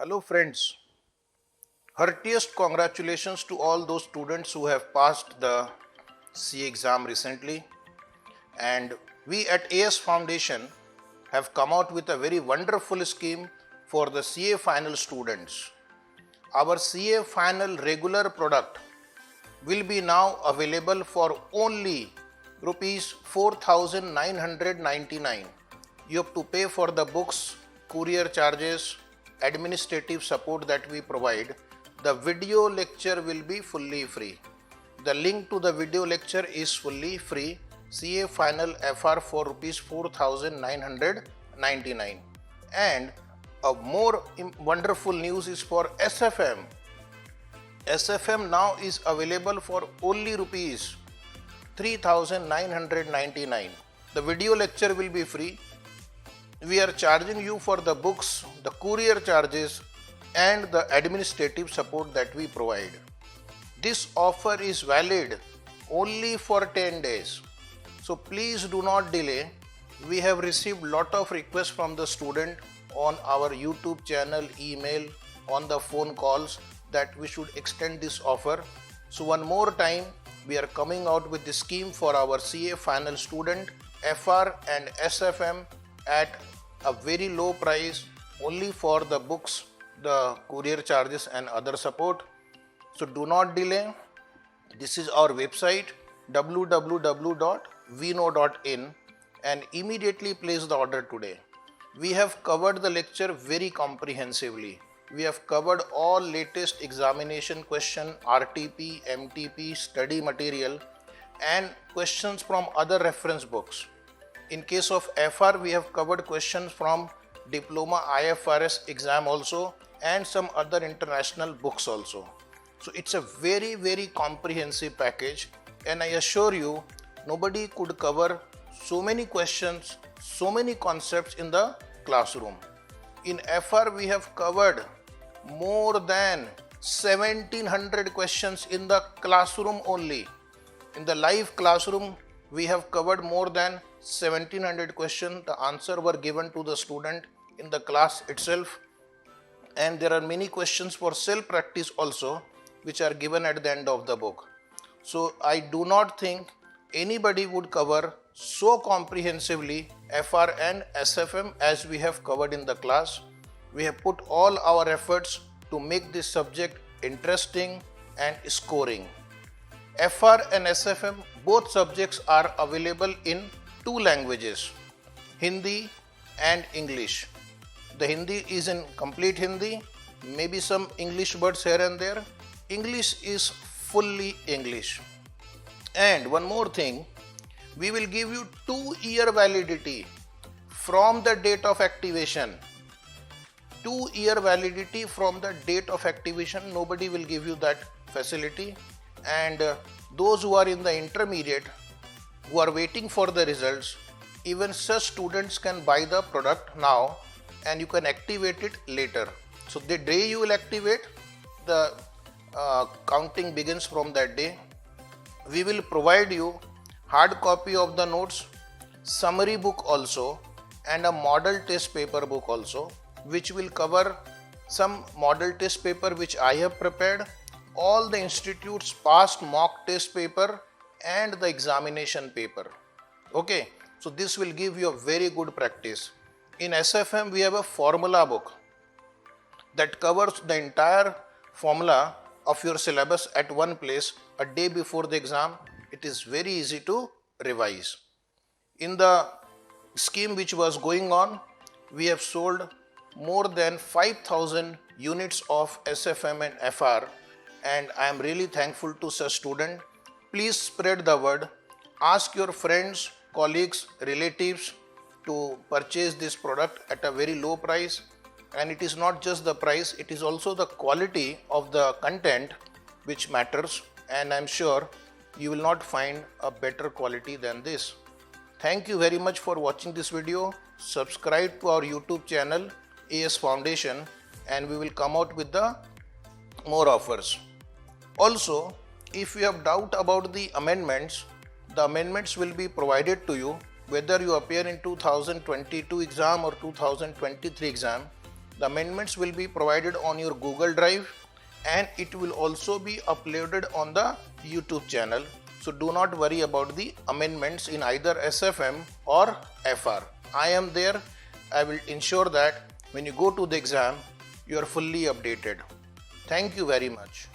Hello friends, heartiest congratulations to all those students who have passed the CA exam recently, and we at AS Foundation have come out with a very wonderful scheme for the CA final students. Our CA final regular product will be now available for only rupees 4,999. You have to pay for the books, courier charges, administrative support that we provide. The video lecture will be fully free. The link to the video lecture is fully free. CA Final FR for rupees 4,999. And a more wonderful news is for SFM. SFM now is available for only rupees 3,999. The video lecture will be free. We are charging you for the books, the courier charges, and the administrative support that we provide. This offer is valid only for 10 days. So please do not delay. We have received lot of requests from the student on our YouTube channel, email, on the phone calls that we should extend this offer. So one more time, we are coming out with the scheme for our CA final student, FR and SFM at a very low price only for the books, the courier charges and other support. So do not delay. This is our website www.vknow.in and immediately place the order today. We have covered the lecture very comprehensively. We have covered all latest examination question, RTP, MTP, study material and questions from other reference books. In case of FR, we have covered questions from Diploma IFRS exam also and some other international books also. So it's a very comprehensive package, and I assure you nobody could cover so many questions, so many concepts in the classroom. In FR, we have covered more than 1700 questions in the classroom only. In the live classroom, we have covered more than 1700 questions. The answer were given to the student in the class itself, and there are many questions for self practice also which are given at the end of the book. So I do not think anybody would cover so comprehensively FR and SFM as we have covered in the class. We have put all our efforts to make this subject interesting and scoring. FR and SFM, both subjects are available in two languages, Hindi and English. The Hindi is in complete Hindi, maybe some English words here and there. English is fully English. And one more thing, we will give you 2-year validity from the date of activation. 2-year validity from the date of activation. Nobody will give you that facility. And those who are in the intermediate, who are waiting for the results, even such students can buy the product now and you can activate it later. So the day you will activate, the counting begins from that day. We will provide you hard copy of the notes, summary book also, and a model test paper book also, which will cover some model test paper which I have prepared, all the institute's past mock test paper and the examination paper. Okay, so this will give you a very good practice. In SFM, we have a formula book that covers the entire formula of your syllabus at one place a day before the exam. It is very easy to revise. In the scheme which was going on, we have sold more than 5,000 units of SFM and FR, and I am really thankful to such student. Please spread the word. Ask your friends, colleagues, relatives to purchase this product at a very low price. And it is not just the price, it is also the quality of the content which matters, and I am sure you will not find a better quality than this. Thank you very much for watching this video. Subscribe to our YouTube channel AS Foundation, and we will come out with the more offers. Also, if you have doubt about the amendments will be provided to you whether you appear in 2022 exam or 2023 exam. The amendments will be provided on your Google Drive and it will also be uploaded on the YouTube channel. So do not worry about the amendments in either SFM or FR. I am there. I will ensure that when you go to the exam, you are fully updated. Thank you very much.